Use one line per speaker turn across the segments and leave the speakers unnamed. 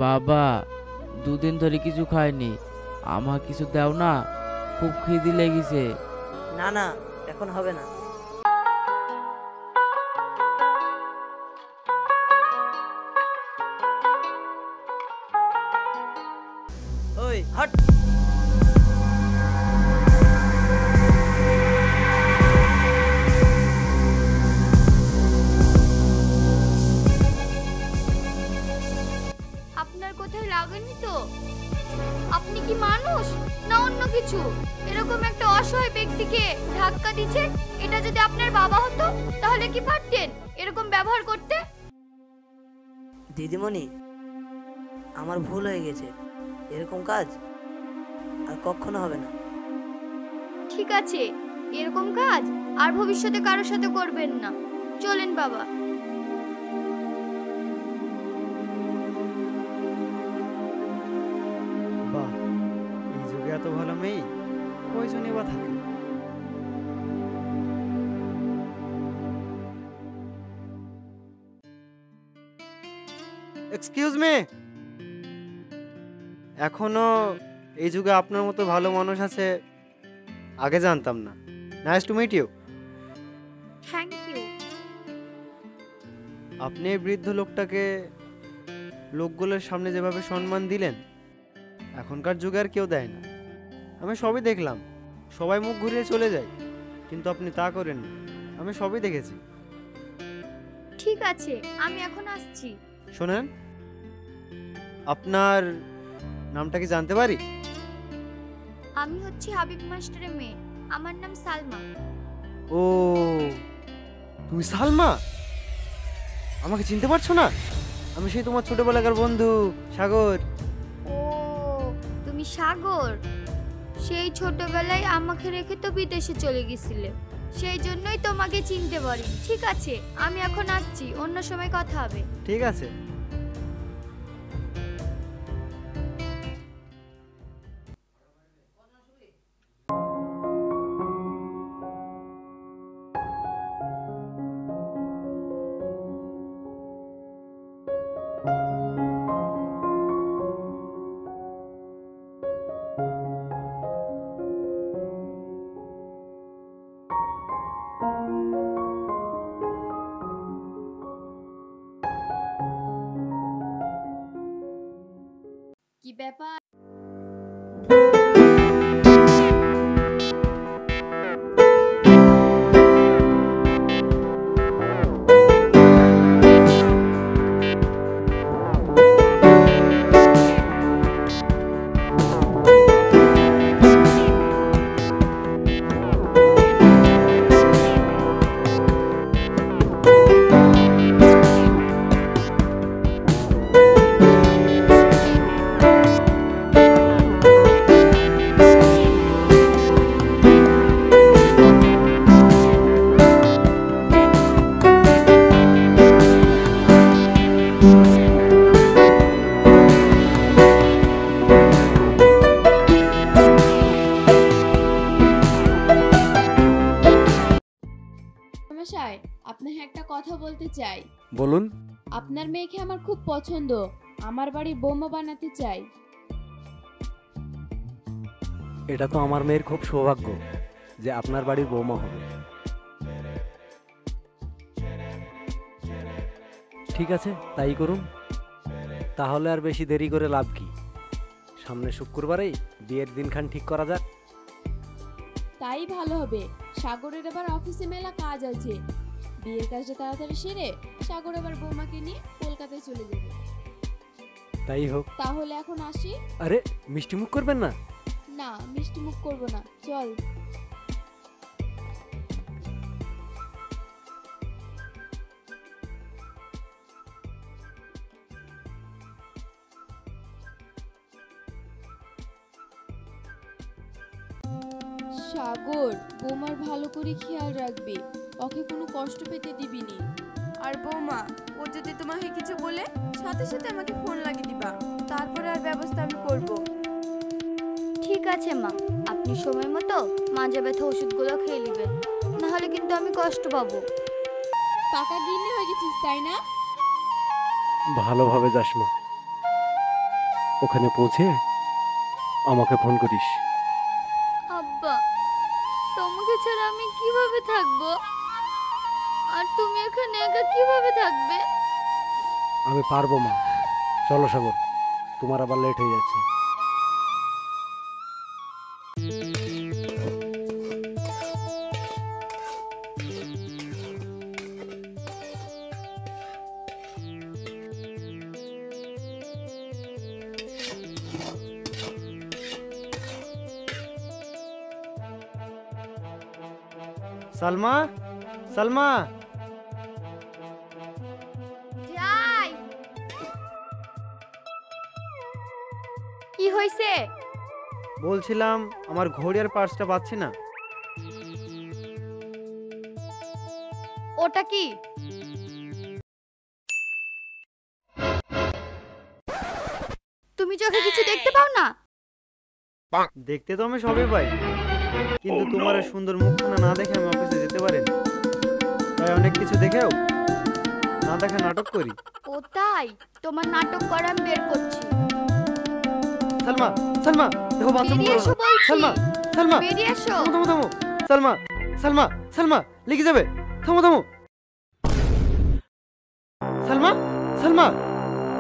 বাবা, দুদিন ধরে কিছু খাইনি, আমার কিছু দাও না, খুব খিদে লেগেছে।
না না, এখন হবে না। ওই হট।
আপনার কোথায় লাগেনি তো? আপনি কি মানুষ না অন্য কিছু? এরকম একটা অসহায় ব্যক্তিকে ধাক্কা দিচ্ছেন। এটা যদি আপনার বাবা হতো তাহলে কি পারতেন এরকম ব্যবহার করতে?
দিদিমণি, আমার ভুল হয়ে গেছে, এরকম কাজ আর কখনো হবে না।
ঠিক আছে, এরকম কাজ আর ভবিষ্যতে কারোর সাথে করবেন না। চলেন বাবা।
বাহ, এই যুগে এত ভালো মেয়ে কয়জনই বা থাকে। এক্সকিউজ মি, এখনো এই যুগে আপনার মতো ভালো মানুষ আছে আগে জানতাম না। Nice to meet you.
Thank you.
আপনি এই বৃদ্ধ লোকটাকে লোকগুলোর সামনে যেভাবে সম্মান দিলেন, এখনকার যুগে আর কেউ দেয় না। আমি সবই দেখলাম, সবাই মুখ ঘুরিয়ে চলে যায়, কিন্তু আপনি তা করেননি। আমি সবই দেখেছি।
ঠিক আছে, আমি এখন আসছি।
শোনেন, আপনার নামটা কি জানতে পারি?
আমি হচ্ছি হাবিব মাস্টারের মেয়ে, আমার নাম সালমা।
ও, তুমি সালমা? আমাকে চিনতে পারছো না? আমি সেই তোমার ছোটবেলাকার বন্ধু সাগর।
ও, তুমি সাগর? সেই ছোটবেলায় আমাকে রেখে তো বিদেশে চলে গেছিলে, সেই জন্যই তোমাকে চিনতে পারি। ঠিক আছে, আমি এখন আসছি, অন্য সময় কথা হবে।
ঠিক আছে।
কি ব্যাপার?
মশাই, আপনাকে একটা কথা বলতে চাই।
বলুন।
আপনার মেয়েকে আমার খুব পছন্দ, আমার বাড়ির বৌমা বানাতে চাই।
এটা তো আমার মেয়ের খুব সৌভাগ্য যে আপনার বাড়ির বৌমা হবে। ঠিক আছে, তাই করুন। তাহলে আর বেশি দেরি করে লাভ কি? সামনে শুক্রবারেই বিয়ের দিনখান ঠিক করা যাক।
তাই ভালো হবে। সাগরের এবার অফিসে মেলা কাজ আছে, বিয়ের কাজটা তাড়াতাড়ি সেরে সাগর এবার বৌমাকে নিয়ে কলকাতায় চলে যাবে।
তাই হোক।
তাহলে এখন আসি।
আরে, মিষ্টি মুখ করবেন না?
না, মিষ্টি মুখ করবো না, চল। সাগর, বৌমার ভালো করে খেয়াল রাখবি, ওকে কোনো কষ্ট পেতে দিবি নি।
আর বৌমা, ও যদি তোমাকে কিছু বলে সাথে সাথে আমাকে ফোন লাগিয়ে দিবা, তারপরে আর ব্যবস্থা আমি করব।
ঠিক আছে মা, আপনি সময় মতো মাজা ব্যথা ওষুধগুলো খেয়ে নেবেন, নাহলে কিন্তু আমি কষ্ট পাবো।
পাকা গিন্নি হয়ে গেছিস তাই না?
ভালোভাবে যাস মা। ওখানে পৌঁছে আমাকে ফোন করিস।
আব্বা, তোমাকে ছাড়া আমি কিভাবে থাকবো? আর তুমি এখানে একা কিভাবে থাকবে?
আমি পারবো মা। চলো সাগর, তোমার আবার লেট হয়ে যাচ্ছে।
সালমা, সালমা,
যাই। কি হয়েছে?
বলছিলাম আমার ঘড়ি আর পার্সটা পাচ্ছি না।
ওটা কি? তুমি চোখে কিছু দেখতে পাও না?
দেখতে তো আমি সবই পাই, কিন্তু তোমার এই সুন্দর মুখখানা না দেখে আমি অফিসে যেতে পারি না। তাই অনেক কিছু দেখেও না দেখে নাটক করি।
ও তাই? তোমার নাটক করা আমি বের করছি।
সালমা, সালমা, দেখো বাথরুম
বেরিয়ে
করো
এসো
না।
বলছি।
সালমা, সালমা,
বেরিয়ে এসো।
থামো থামো থামো। সালমা, সালমা, সালমা, লেগে যাবে। থামো থামো। সালমা, সালমা,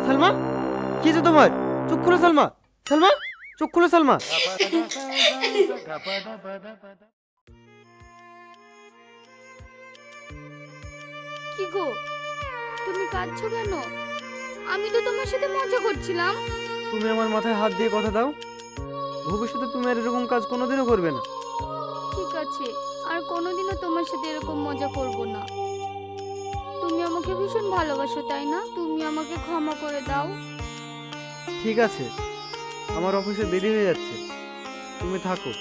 সালমা, কি হয়েছে তোমার? চোখ খুলো সালমা, সালমা, চোখ খুলো সালমা।
কি গো, তুমি কাঁদছো কেন? আমি তো তোমার সাথে মজা করছিলাম।
তুমি আমার মাথায় হাত দিয়ে কথা দাও, ভবিষ্যতে তুমি আর এরকম কাজ কোনোদিনও করবে না।
ঠিক আছে, আর কোনোদিনও তোমার সাথে এরকম মজা করব না। তুমি আমাকে ভীষণ ভালোবাসো, তাই না? তুমি আমাকে ক্ষমা করে দাও।
ঠিক আছে, আমার অফিসে দেরি হয়ে যাচ্ছে, তুমি থাকো।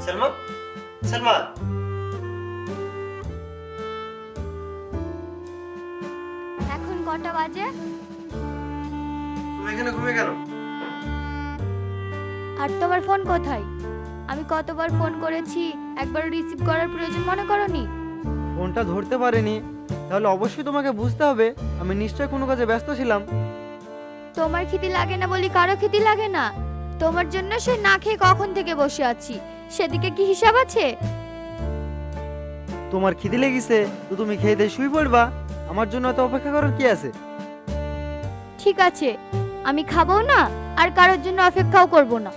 সালমা, সালমা,
এখন কটা বাজে?
তুমি এখানে ঘুমিয়ে গেল?
আর তোমার ফোন কোথায়? আমি কতবার ফোন করেছি, একবার রিসিভ করার প্রয়োজন মনে করনি?
ফোনটা ধরতে পারিনি, তাহলে অবশ্যই তোমাকে বুঝতে হবে আমি নিশ্চয়ই কোনো কাজে ব্যস্ত ছিলাম।
তোমার খিদে লাগে না বলি কারো খিদে লাগে না? তোমার জন্য সে না খেয়ে কখন থেকে বসে আছি, সেদিকে কি হিসাব আছে?
তোমার খিদে লেগেছে তো তুমি খেয়ে দিয়ে শুয়ে পড়বা, আমার জন্য এত অপেক্ষা করার কি আছে?
ঠিক আছে, আমি খাবো না আর কারোর জন্য অপেক্ষাও করব না।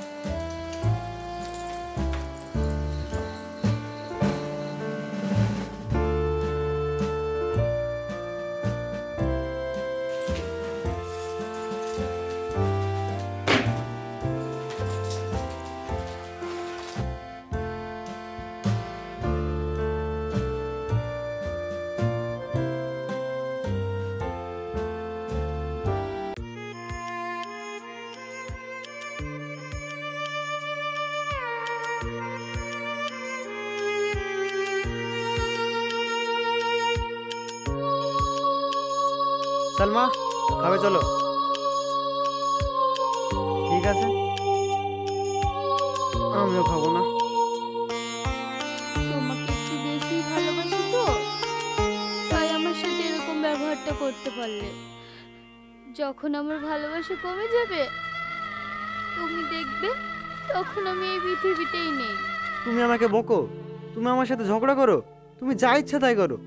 সালমা, খাবে চলো। ঠিক আছে, আমিও খাবো না।
তোমাকে একটু বেশি ভালোবাসি তো, তাই আমার সাথে এরকম ব্যবহারটা করতে পারলে। যখন আমার ভালোবাসা কমে যাবে তুমি দেখবে, তখন আমি এই পৃথিবীতেই নেই।
তুমি আমাকে বকো, তুমি আমার সাথে ঝগড়া করো, তুমি যা ইচ্ছা তাই করো,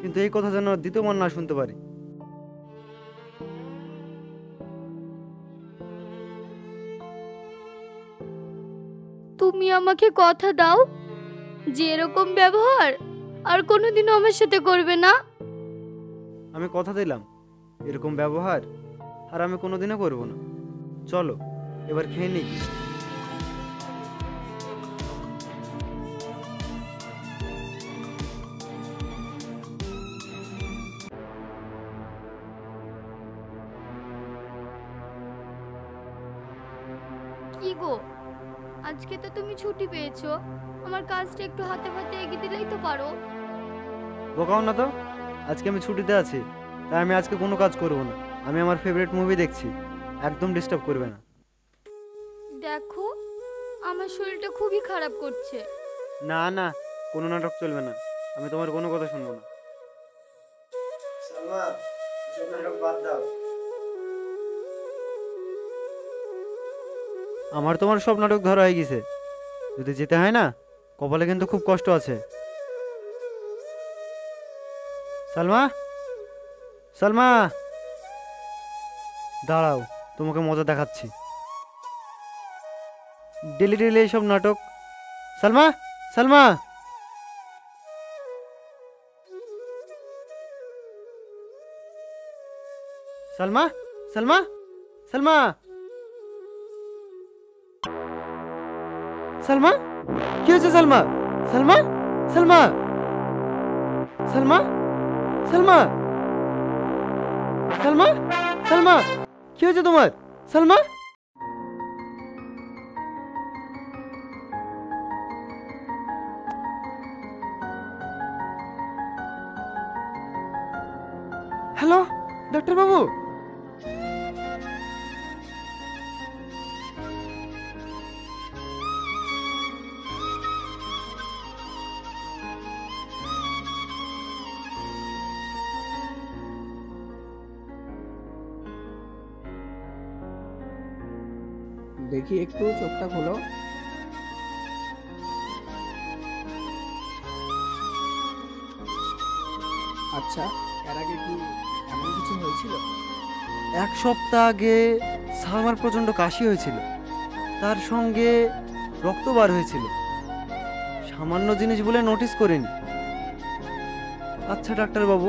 কিন্তু এই কথা যেন দ্বিতীয়বার না শুনতে পারি।
তুমি আমাকে কথা দাও যে এরকম ব্যবহার আর কোনোদিনও আমার সাথে করবে না।
আমি কথা দিলাম এরকম ব্যবহার আর আমি কোনোদিনও করবো না। চলো এবার খেয়ে নিই।
কি গো, আজকে তো তুমি ছুটি পেয়েছো, আমার কাজটা একটু হাতে হাতে এগিয়ে দিলেই তো পারো।
বোকাও না তো, আজকে আমি ছুটিতে আছি, তাই আমি আজকে কোনো কাজ করবো না। আমি আমার ফেভারিট মুভি দেখছি, একদম ডিস্টার্ব করবে না।
দেখো আমার শরীরটা খুবই খারাপ করছে।
না না, কোনো নাটক চলবে না, আমি তোমার কোনো কথা শুনবো না। সালমা, এসব নাটক বাদ দাও। আমার তোমার সব নাটক ধরা হয়ে গেছে, যদি যেতে হয় না, কপালে কিন্তু খুব কষ্ট আছে। সালমা, সালমা, দাঁড়াও, তোমাকে মজা দেখাচ্ছি। ডেলি ডেলি এইসব নাটক। সালমা, সালমা, সালমা, সালমা, সালমা, সালমা, কি হয়েছে সালমা? সালমা, সালমা, সালমা, সালমা, সালমা, সালমা, কি হয়েছে তোমার? সালমা, হ্যালো ডাক্তার বাবু।
দেখি একটু চোখটা খোলো। আচ্ছা, এর আগে কি এমন কিছু হয়েছিল?
এক সপ্তাহ আগে সালমার প্রচন্ড কাশি হয়েছিল, তার সঙ্গে রক্ত বার হয়েছিল। সামান্য জিনিস বলে নোটিস করিনি। আচ্ছা ডাক্তার বাবু,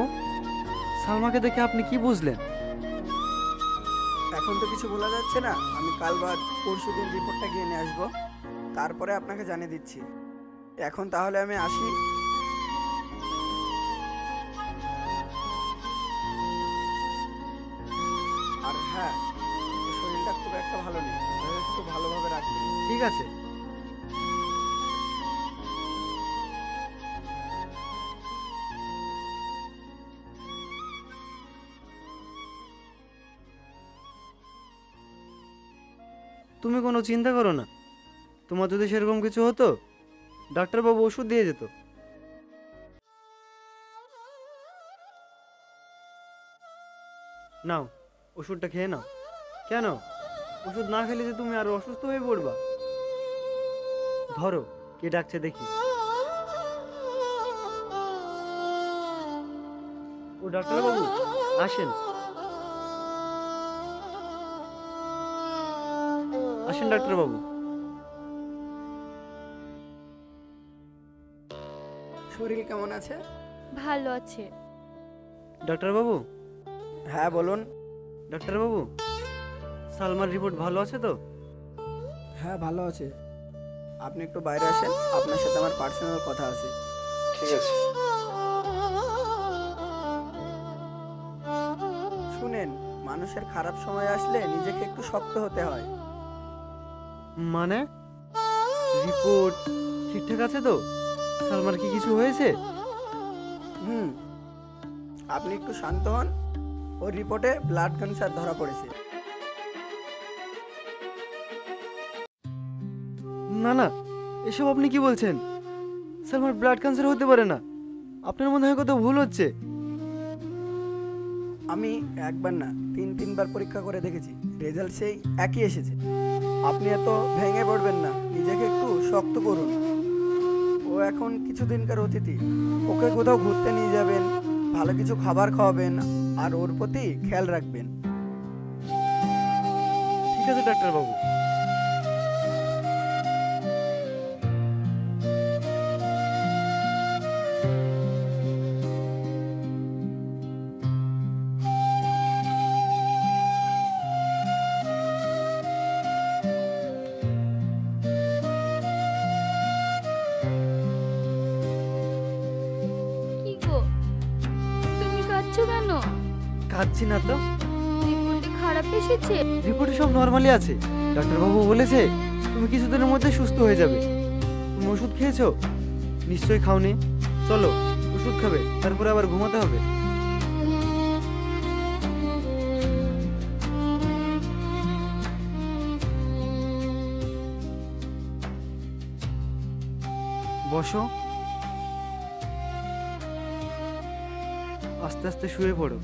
সালমাকে দেখে আপনি কি বুঝলেন?
এখন তো কিছু বলা যাচ্ছে না, আমি কাল বা পরশুদিন রিপোর্টটা গিয়ে নিয়ে আসবো, তারপরে আপনাকে জানিয়ে দিচ্ছি। এখন তাহলে আমি আসি। আর হ্যাঁ, শরীরটা খুব একটা ভালো নেই, একটু ভালোভাবে রাখবেন।
ঠিক আছে। তুমি কোনো চিন্তা করো না, তোমার যদি সেরকম কিছু হতো ডাক্তারবাবু ওষুধ দিয়ে যেত। নাও ওষুধটা খেয়ে নাও। কেন, ওষুধ না খেলে যে তুমি আরো অসুস্থ হয়ে পড়বা। ধরো, কে ডাকছে দেখি। ও ডাক্তারবাবু, আসেন আসেন ডাক্তারবাবু।
শরীর কেমন আছে?
ভালো আছে।
ডাক্তারবাবু।
হ্যাঁ বলুন।
ডাক্তারবাবু, সালমার রিপোর্ট ভালো আছে তো?
হ্যাঁ ভালো আছে। আপনি একটু বাইরে আসেন, আপনার সাথে আমার পার্সোনাল কথা আছে।
ঠিক আছে।
শুনেন, মানুষের খারাপ সময় আসলে নিজেকে একটু শক্ত হতে হয়।
মানে রিপোর্ট ঠিকঠাক আছে তো? সালমার কি কিছু হয়েছে?
আপনি একটু শান্ত হন, ওর রিপোর্টে ব্লাড ক্যান্সার ধরা পড়েছে।
না না, এসব আপনি কি বলছেন? সালমার ব্লাড ক্যান্সার হতে পারে না। আপনার মনে হয় কোথাও ভুল হচ্ছে।
আমি একবার না তিনবার পরীক্ষা করে দেখেছি, রেজাল্ট সেই একই এসেছে। আপনি এত ভেঙে পড়বেন না, নিজেকে একটু শক্ত করুন। ও এখন কিছুদিনকার অতিথি, ওকে কোথাও ঘুরতে নিয়ে যাবেন, ভালো কিছু খাবার খাওয়াবেন আর ওর প্রতি খেয়াল রাখবেন।
ঠিক আছে ডাক্তারবাবু।
কি গো, তুমি কাঁদছো কেন?
কাঁদছি না তো।
রিপোর্টে খারাপ এসেছে?
রিপোর্টে সব নর্মালি আছে। ডাক্তারবাবু বলেছে তুমি কিছুদিনের মধ্যে সুস্থ হয়ে যাবে। তুমি ওষুধ খেয়েছো? নিশ্চয়ই খাওনি। চলো ওষুধ খাবে, তারপরে আবার ঘুমাতে হবে। বসো, আস্তে আস্তে শুয়ে পড়ো।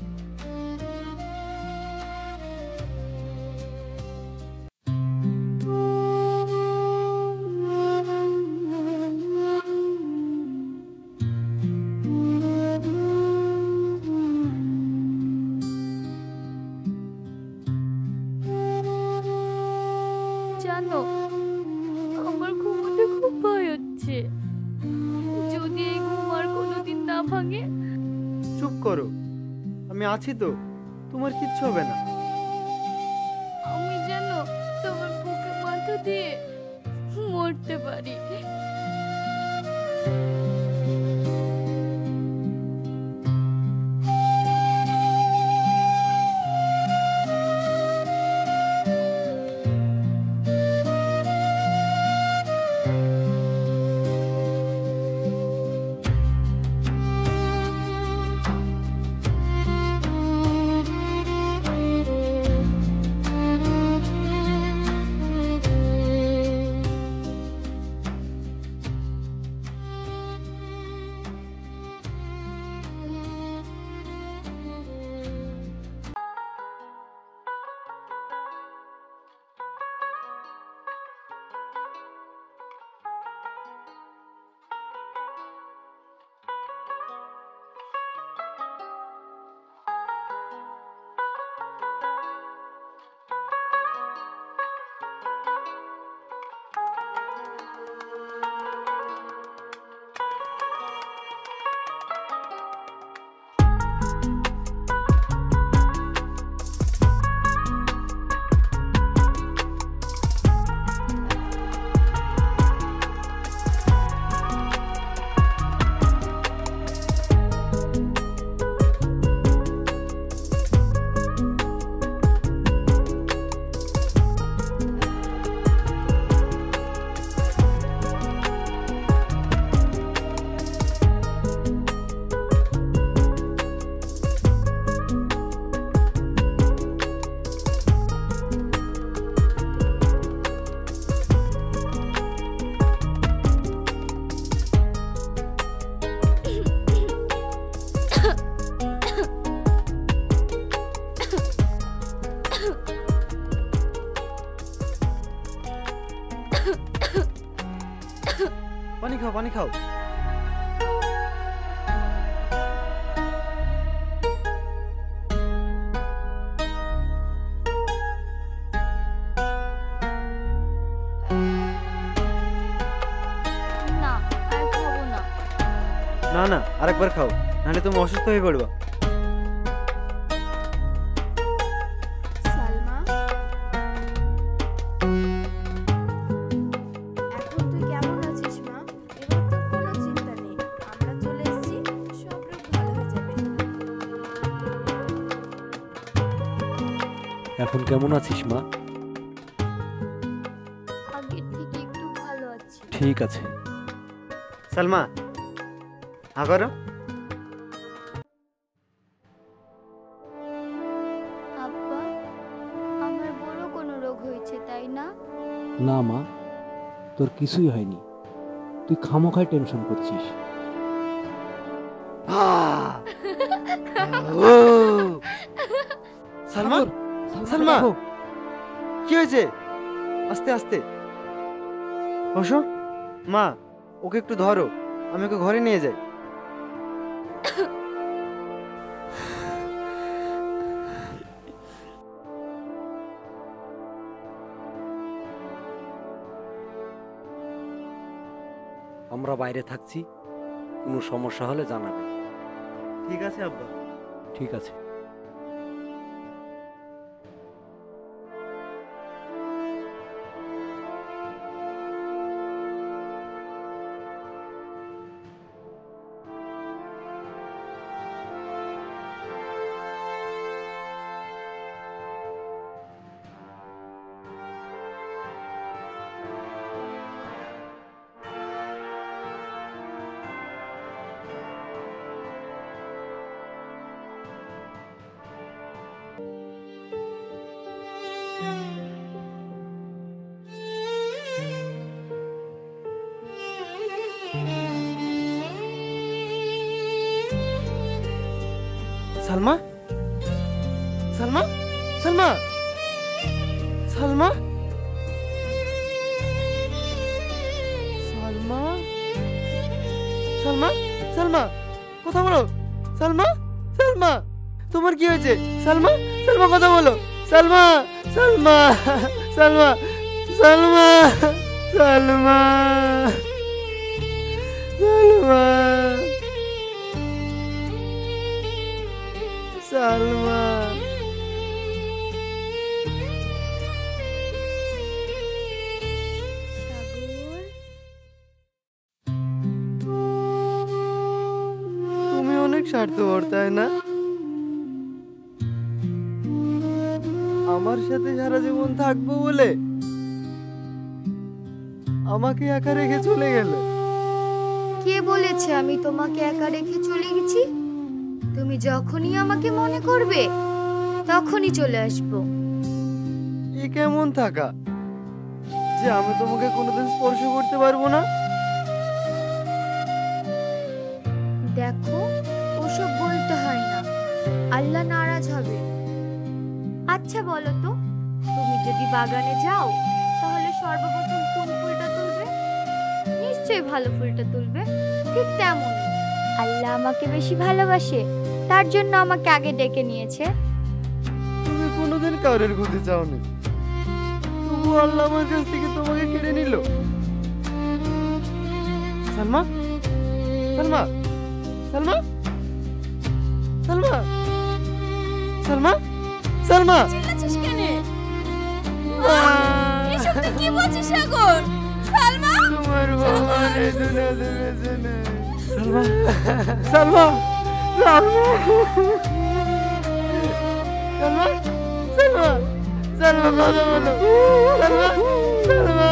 জানো, আমার ঘুমোতে খুব ভয় হচ্ছে। যদি এই ঘুম আর কোনোদিন না ভাঙে।
চুপ করো, আমি আছি তো, তোমার কিচ্ছু হবে না।
আমি যেন তোমার বুকে মাথা দিয়ে মরতে পারি।
পানি খাও, পানি খাও।
না, আর খাবো না।
না না, আরেকবার খাও, নাহলে তুমি অসুস্থ হয়ে পড়বা।
সালমা, এখন তুই কেমন আছিস মা? এবার তোর কোনো চিন্তা নেই, আমরা চলে এসেছি, সব রোগ ভালো হয়ে যাবে।
এখন কেমন আছিস মা?
আগের থেকে একটু ভালো আছি।
ঠিক আছে।
সালমা, হা করো।
না?
না মা, তোর কিছুই হয়নি, তুই খামোখায় টেনশন করছিস।
সালমা, সালমা, কি হয়েছে? আস্তে আস্তে বসো। মা, ওকে একটু ধরো, আমি ওকে ঘরে নিয়ে যাই।
আমরা বাইরে থাকছি, কোনো সমস্যা হলে জানাবে।
ঠিক আছে আব্বা।
ঠিক আছে।
সালমা, সালমা, সালমা, সালমা, সালমা, সালমা, সালমা, কথা বলো। সালমা, সালমা, তোমার কি হয়েছে? সালমা, সালমা, কথা বলো। সালমা, সালমা, সালমা, সালমা, সালমা, সালমা, সালমা। তুমি অনেক স্বার্থপর, তাই না? আমার সাথে সারা জীবন থাকবো বলে আমাকে একা রেখে চলে গেলে।
কে বলেছে আমি তোমাকে একা রেখে চলে গেছি? তুমি যখনই আমাকে মনে করবে তখনই চলে আসবো।
এ কেমন থাকা যে আমি তোমাকে কোনোদিন স্পর্শ করতে পারবো না?
দেখো, ওসব বলতে হয় না, আল্লাহ নারাজ হবে। আচ্ছা বলো তো, তুমি যদি বাগানে যাও তাহলে সর্বপ্রথম কোন ফুলটা তুলবে? নিশ্চয়ই ভালো ফুলটা তুলবে। ঠিক তেমন আল্লাহ আমাকে বেশি ভালোবাসে, তার জন্য আমাকে আগে ডেকে নিয়েছে।
তুমি কোনোদিন কারোর ক্ষতি চাওনি, তবু আল্লাহ আমার কাছ থেকে তোমাকে কেড়ে নিল। সালমা, সালমা, সালমা, সালমা, সালমা, সালমা,
চিল্লাচ্ছিস কেন?
মা!
এসব তুই কি বলছিস সাগর? সালমা,
তোমার বাবা এই দুনিয়াতে বেঁচে নেই। সালমা, সালমা, সালমা, সালমা, সালমা, সালমা, কথা বলো। সালমা, সালমা,